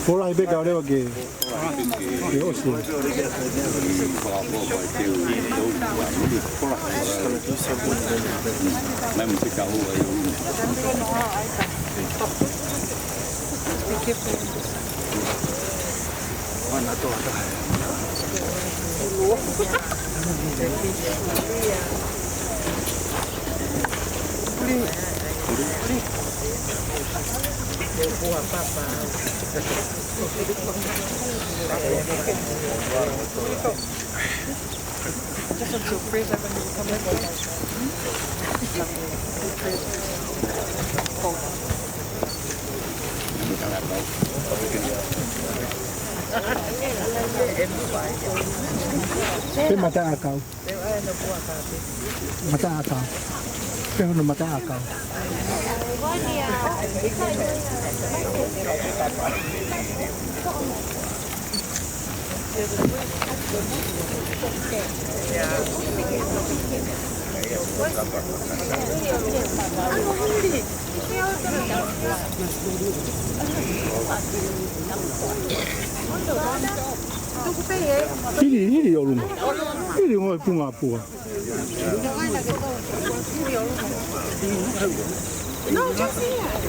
Pola hibe kau lewat ke? Yo sih. Just a surprise when you come in. Mata akau. Mata akau. Pero mata akau. Ini orang. Ini orang pun apa? No, just here.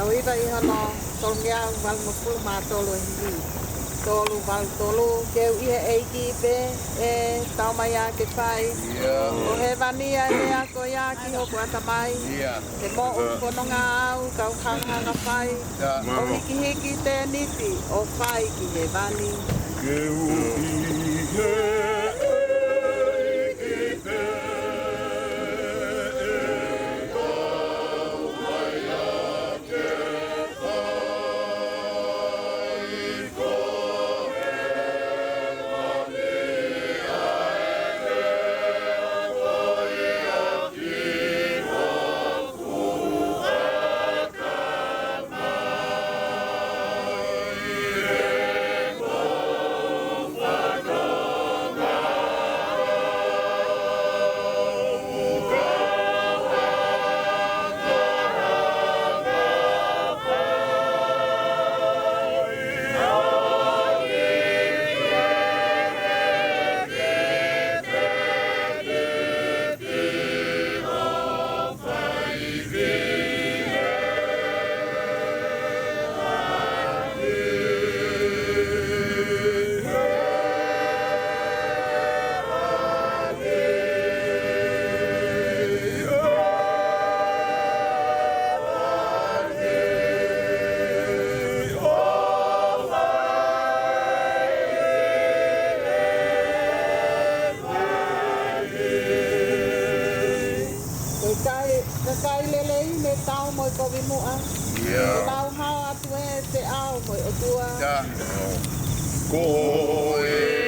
Tao iba ihan no tolngia val mukul ma tolo hindi. Tolo val tolo keu ia eiki pe e tau mai a ke pai. O he vania e ako ia ki o kuata mai. Te mo o kononga au kau kanga nga pai. O hiki hiki te niti o pai ki he vani. Keu i he kai lele me tau mo ko vi mo a. Tau ha atu e te au mo o tua. Ja. Ko e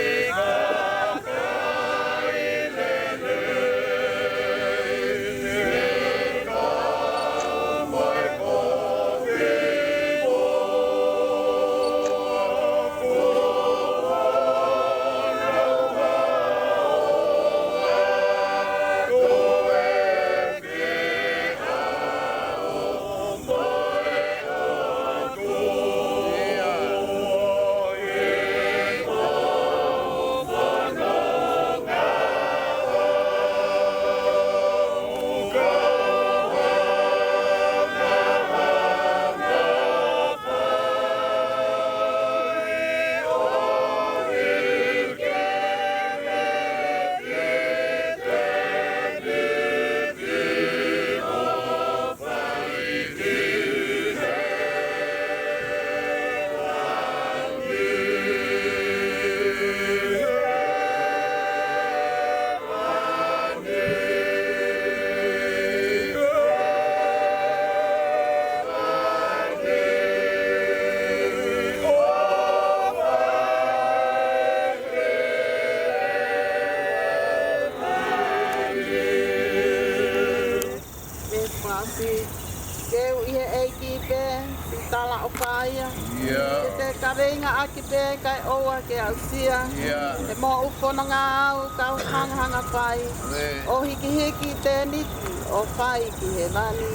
Te karenga aki pe kai oa ke au sia. E mo upono ngā au kau hanga pai. O hiki hiki te niti o pai ki he mani.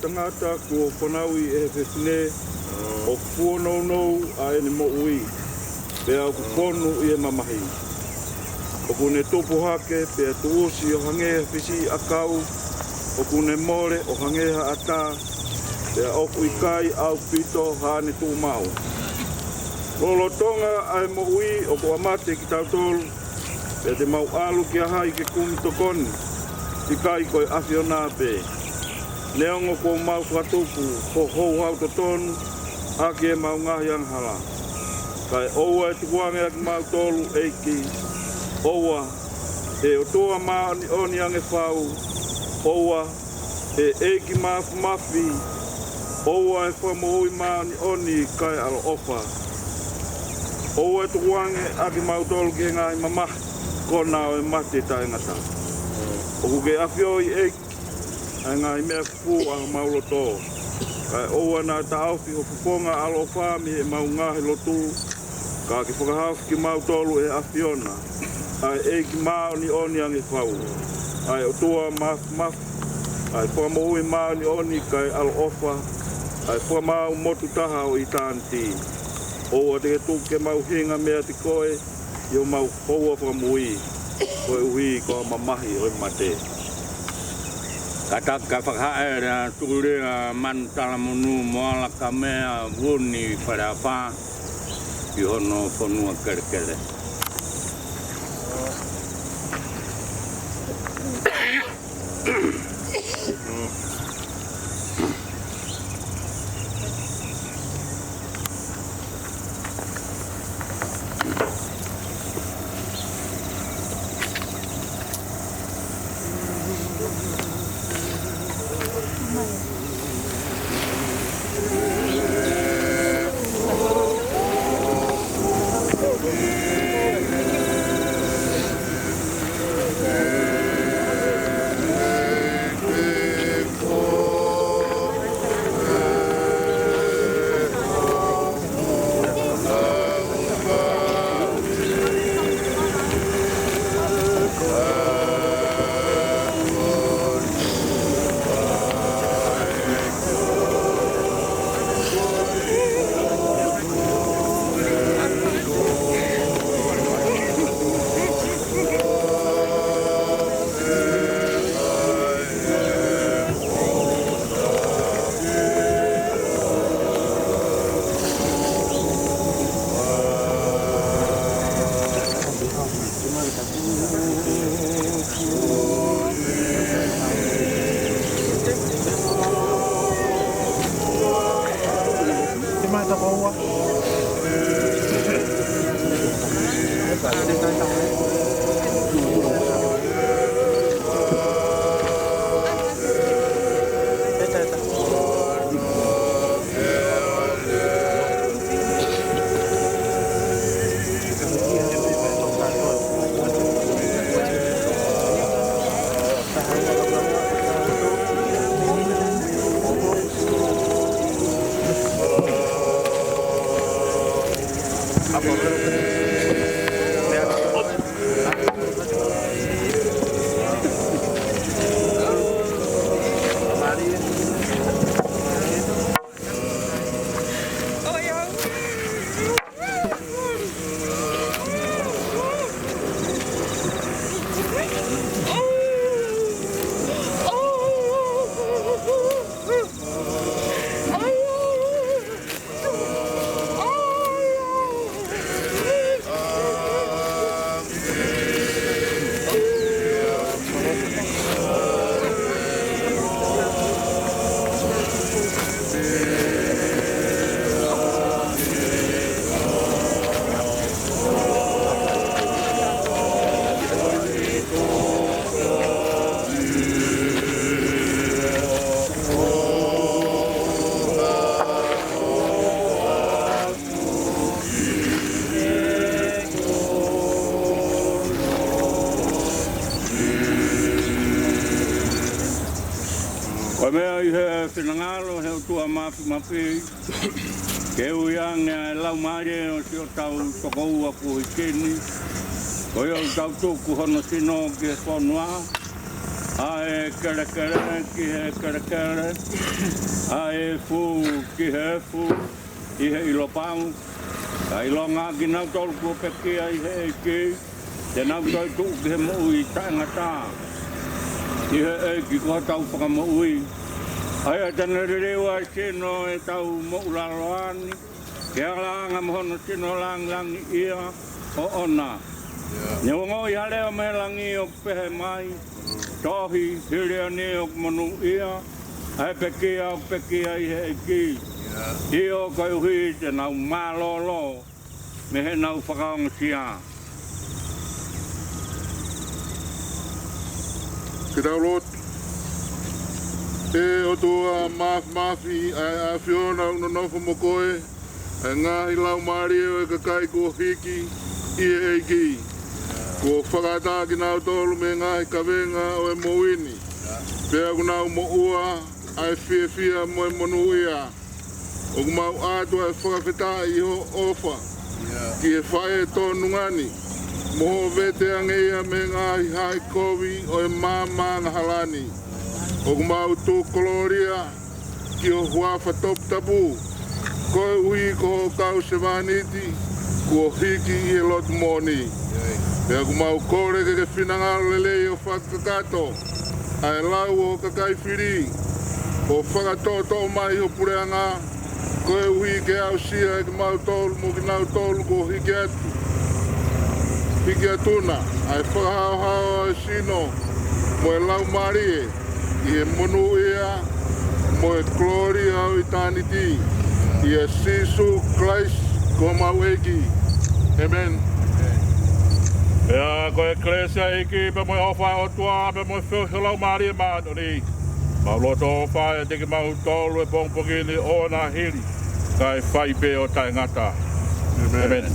Tangata ko whanaui e whewhine o whuonou a ene mo ui pea ku ponu i e mamahi. O kune tupu hake pea tuosi o hangeha whisi a kau o kune more o hangeha a tā pea oku i kai au pito hane tū mau. Lolo tonga a e mo ui o ko amate ki tautolu pea te mau alu ki a hai ke kumi tokoni i kai koe awhiona pe. Leongo ko mau whatupu, ko hou hau to tonu, hake e mau ngahi anhala. Kai oua e tukuange aki mau tolu eiki, oua e o toa maani oni ange whau, oua e eiki maafu mafi, oua e whamohui maani oni kai alo ofa. Oua e tukuange aki mau tolu ki ngai mamahi, kona o e mate taengata. Oku ke awhioi eiki, ai ngā mea fu a maulo tō. Kai oua nā taawhi o puponga alo whāmi e mau ngāhi lotu. Ka ki whakahawhi ki mau tolu e awhiona. Ai e ki maoni oni angi whau. Ai o tua maf. Ai whamohui maoni oni kai alo ofa. Ai whamau motu taha o i tānti. Oua te tuke mau hinga mea te koe. I o mau houa whamui. Koe uhi ko mamahi o i mate. Kataka whakae rea tukurea mantala monu moala ka mea wuni whareawha i hono whanua kerekere. O mea I he whinangalo he utua mapi. Ke uiang e lau maare o si o tau tokou aku I keni. O iau tau tuku hono sino ki he whanua. A e kere ki he kere. A e fu ki he fu. I he ilopau. A ilonga ki nau tolu kua pekia I he eki. Te nau tau tuku ki he moui taingata. I he eki kua tau whakamoui. Ai a tana rerewa sino e tau mo'ulaloani. Ke alanga mohono sino langi ia o ona. Ne wongo I hale o me langi o pehe mai. Tohi hirea ne o manu ia. Ai pekia I he eki. I o kai uhi te nau malolo. Me he nau whakaonga sia. Ke tau lot. E o tua mafi a Fiona no nofo mokoe. E ngahi lau mario e kakai ko hiki I e eiki. Ko whakata ki nau tolu me ngahi kawenga o e moini. Pea ku nau mo ua ai fia mo e monu ia. O ku mau atua e whakawheta I ho ofa. Ki e whae tonu ngani. Moho vete angeia me ngahi hai kovi o e mama ngahalani. O ku mau tō koloria ki o huafa top tabu. Koe ui ko ho kau se vaniti, ko hiki I e lot moni. Pea ku mau kore ke whinangalo lelei o whakakato. Ai lau o kakai whiri. O whakatoto mai o pureanga. Koe ui ke au sia e ke mau tolu mo ki nau tolu ko hiki atu. Hiki atuna. Ai whakahao e sino mo e lau marie. I e monu ia, mo e gloria o I taniti. I e Sisu Christ ko mau eki. Amen. Ia, ko e Klesia eki, pe mo e hawhai o tua, pe mo e whiuhilau maari e maanoni. Mau loto hawhai e teki mau tolu e pongpongini o na hiri. Kai whai pe o tai ngata. Amen.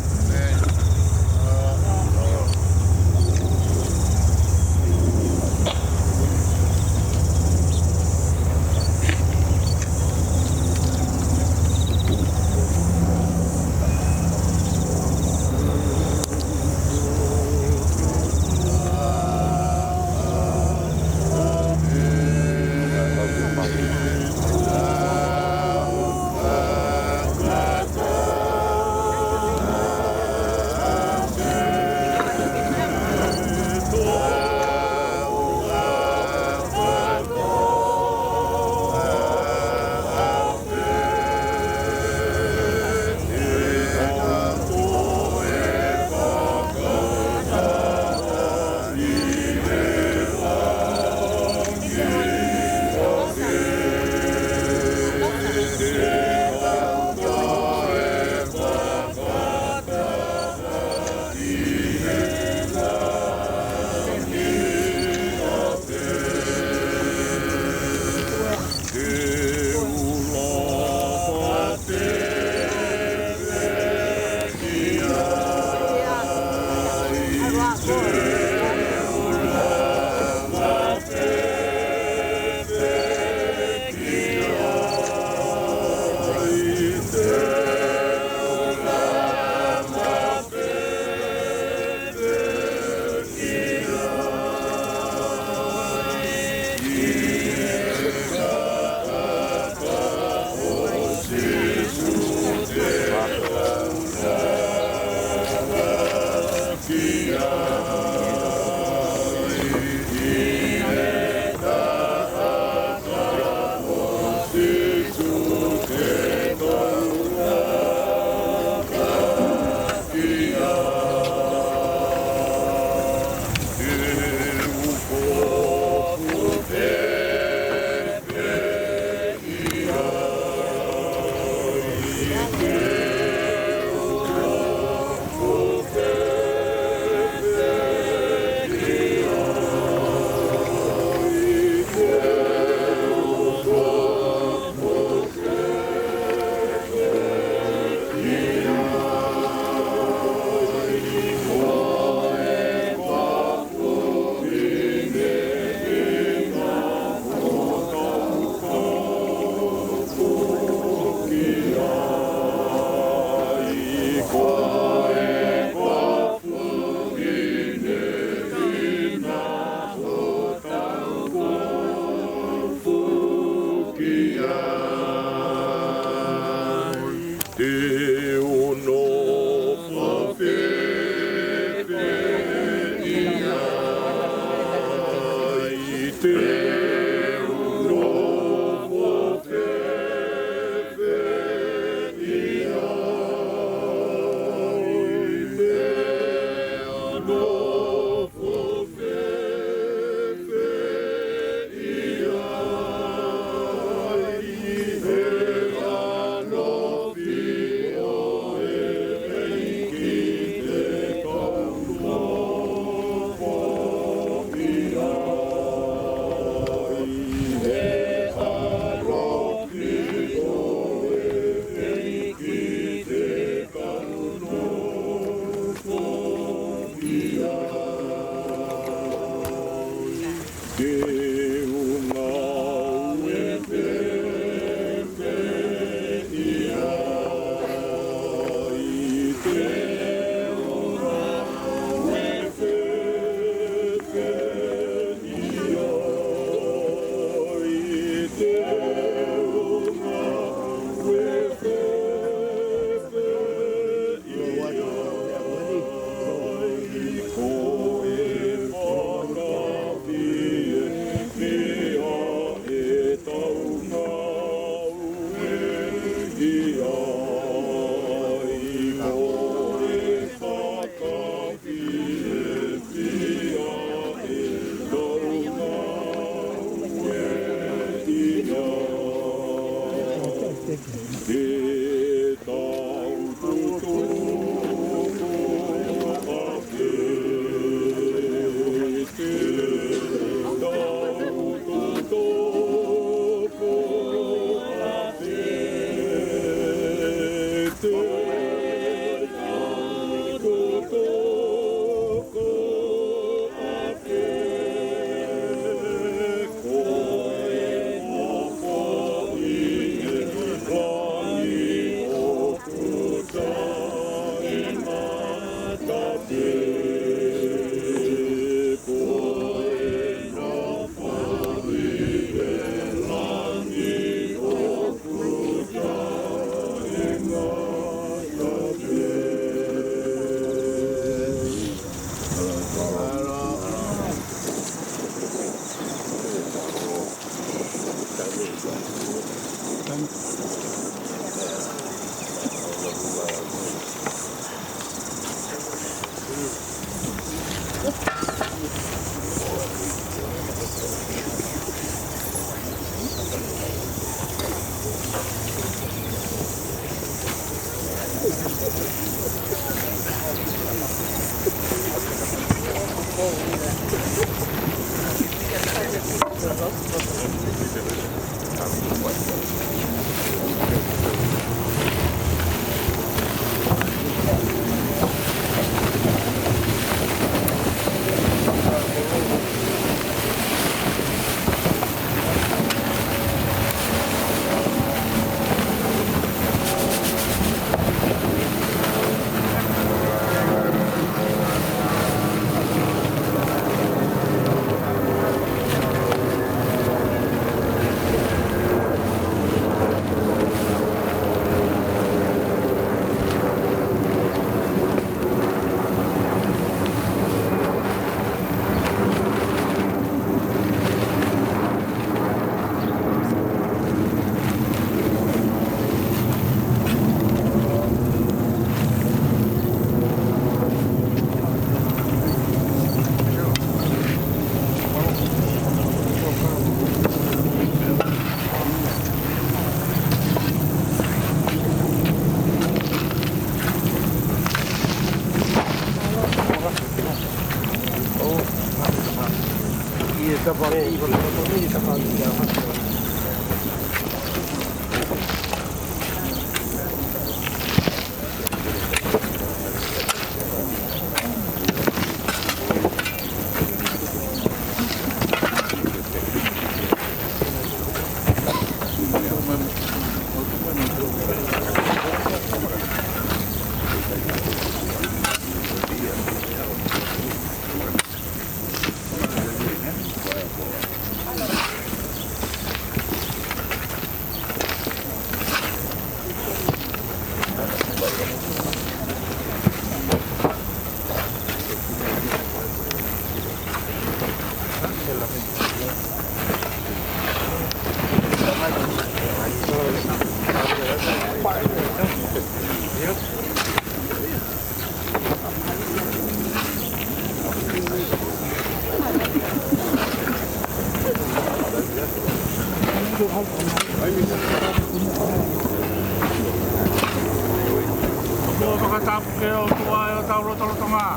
Mo makatapo kayo tuwa yo tawlo tonga.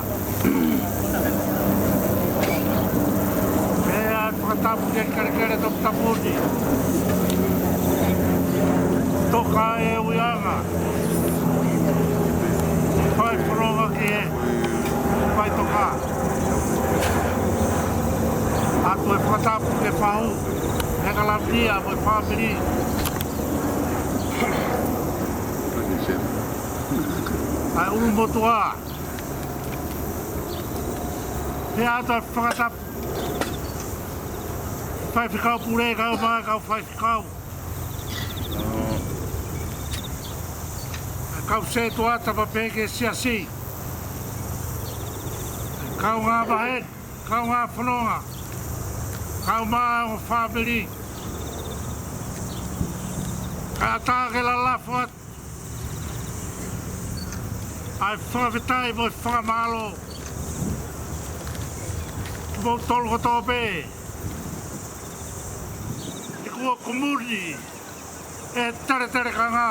Kaya makatapo kayo kare tok tapudi. Toka e uyanga. Pai pronga ke. Pai toka. Atu e makatapo ke pau. Nekalamnia mo family. Ai ulu motua. He ata whakatap. Whai whikau pure kau maa kau whai whikau. Kau se tua tapa peke siasi. Kau ngā mahen, kau ngā whanonga. Kau maa o family. Ka tāke la lafuat. Ai whakawhitai mo whakamalo. Mo tolu koto pe. I kua komuri. E tere ka ngā.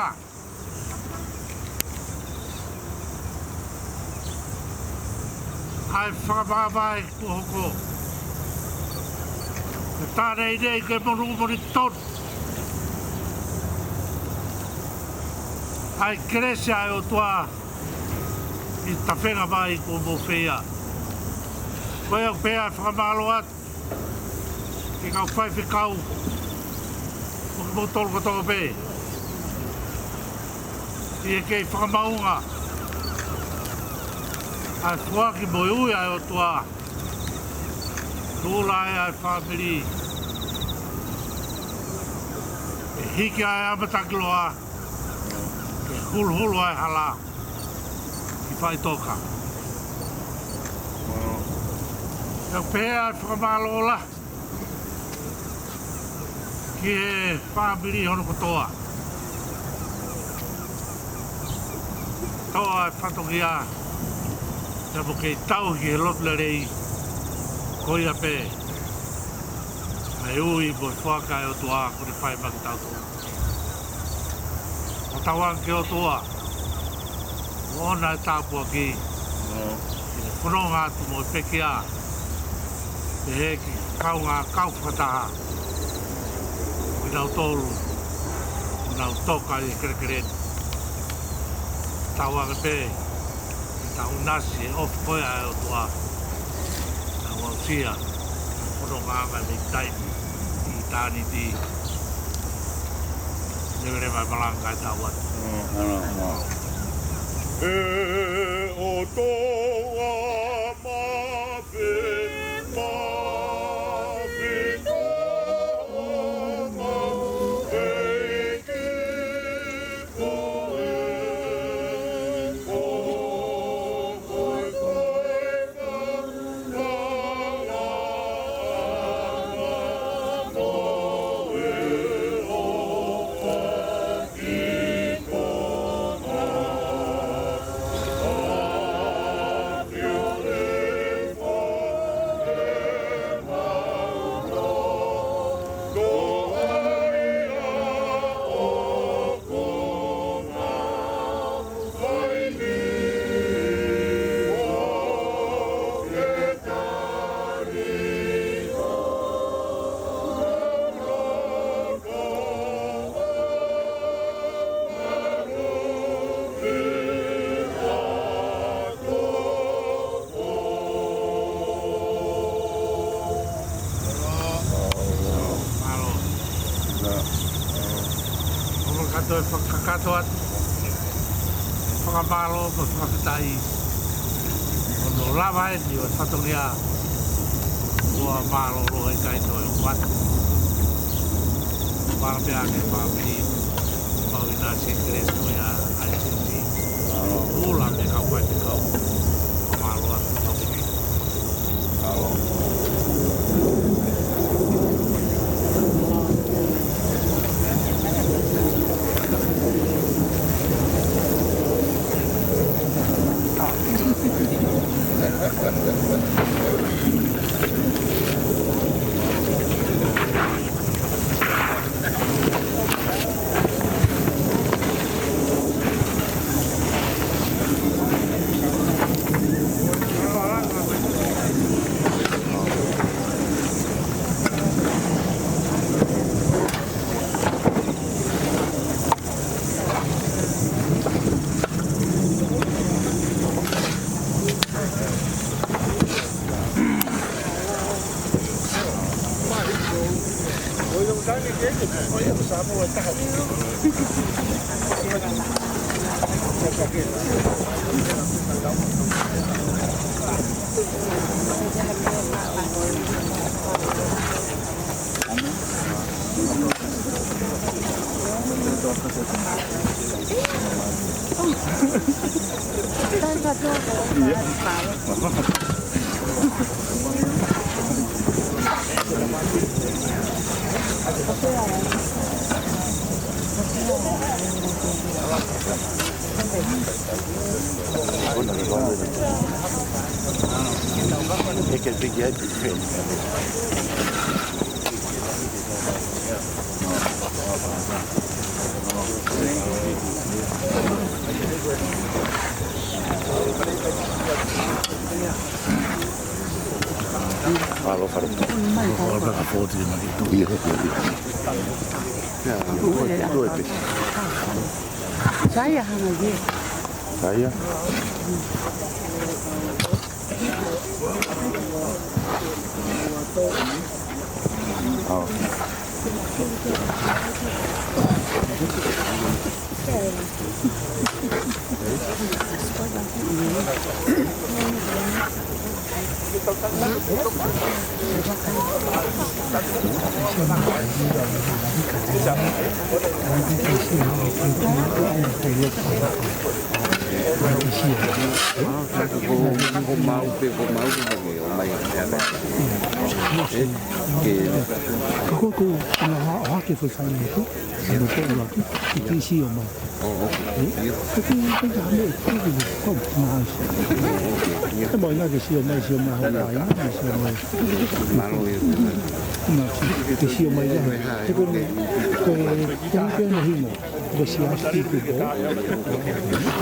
Ai whakamawai kuhoko. E tāne i rei ke moru mori tonu. Ai kerese ai o tua. I tawhenga mai ko mo whea. Koe au pēa whakamalo atu. Ki kau whai whikau. O ki mo tolu kotoa pē. I e kei whakamaunga. Ai whuaki mo ui ai o tua. Tūla ai whamiri. E hiki ai amatakiloa. E hulu ai hala. Whai toka. Ia pēa whakamalo la. Ki e whamiri hono kotoa. Toa e whatokia. Ia mo kei tau ki e lotla rei. Koia pē. Ai ui mo whaka e o tua kore whai maki tau tō. O tawang ke o tua. Ona e tāpua ki. I whanonga atu mo e pekia. E heki kau ngā kau whakataha. I nau tōru. I nau toka i kerekeret. Tawanga pē. I tau nasi e ofu koea e o tua. Nau au sia. Whanonga anga me taimi. I tāni ti. Nevere mai malanga e tau atu. E o toa mawhi, toa mawhi ki koe. Koe whanala moe o whaki kona. Whakakato atu. Whakamalo mo whakatai. Ono lava e ni o whatongia. Ua malo lo e kai toi o watu. Whakapea ke whakapiri. Whakapina se kresto ia ICC. Ula me kau koe te kau. Whamalo atu whakapiri. Saya hang lagi. Saya. Oh.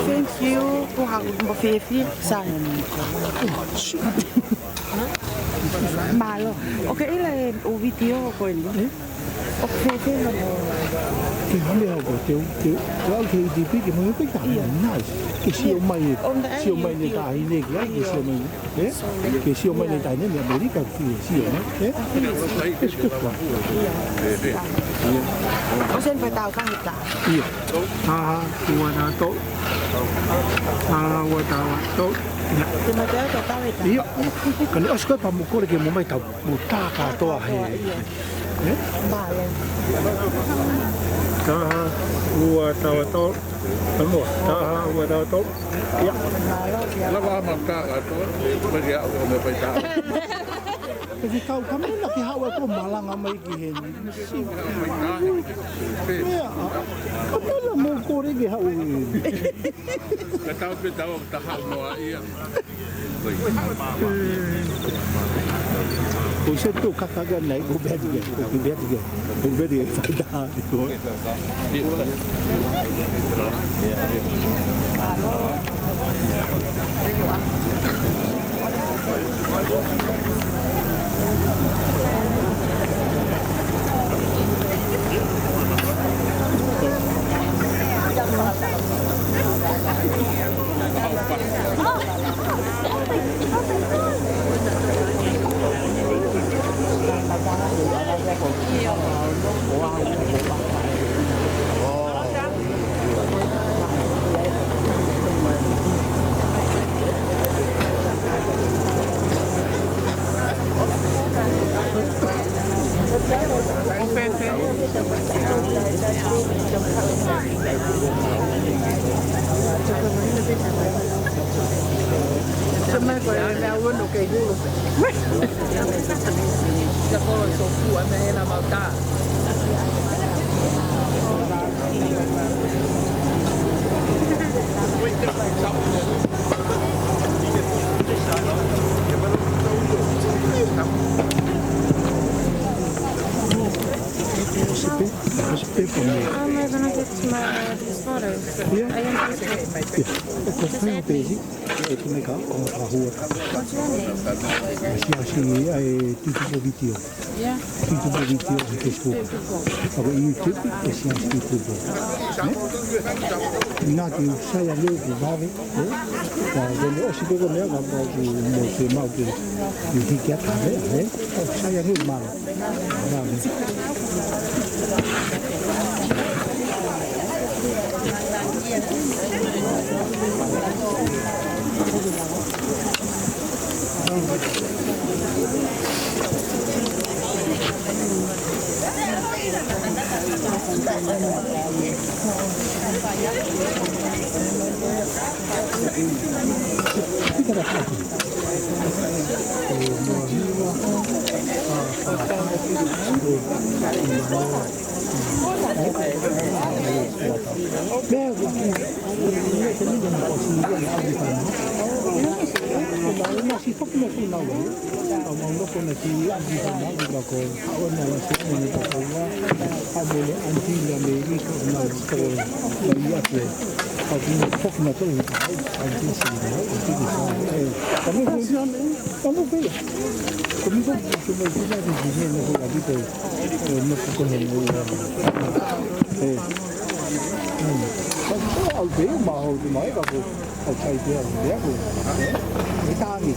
Thank you. Ku hang mo fefi sa. Malo. Okay, ile o video ko ni. Okay, no. Cái hãng đeo của tiểu LKDP cái mới biết cả nice cái siêu mày này tại này cái siêu mày này tại này là mấy cái siêu đấy cái cực quá O sen phải tao khang ta. iya tua na to tua to Thì mà tới cho tao hết. iya kan oscar pamukore ke mo mai tau mutaka to he Ba lên. tua to đúng tua to iya Lava maka itu bagi aku sampai tak. Kasi kau kami nakihawa ko malang ang may gihin. Kaya, kapala mo ko rin gihawin. Kataw bitaw tahal mo iya. Kung siya ito kakagan na, gubed yan, fayda. Sema ko na uno kay gulo. Ya ko so ku ame na mauta. for me. I'm gonna get to my these photos. Yeah. I am Facebook. Kofanya pesi, tumeka on rahua. What's your name? Asi tutupo video, Yeah. tutupo video on Facebook. Ako YouTube, asi tutupo. Naki saya leo kubawe, jadi osi koko leo kapal tu mosi mau tu dihikia kare, saya leo malu. Masih popular pun now. Orang pun nanti di sana juga kau awak nak masuk ni tak tahu. Ada anti yang beri kau nak kau bayar tu. Tapi popular tu anti sini, anti di sana. Kamu kamu bayar. Kamu cuma kita di sini nak kau lagi tu. Nak kau ni. Kalau awak mahu tu mai kau. Outside there, dia pun, kita ni.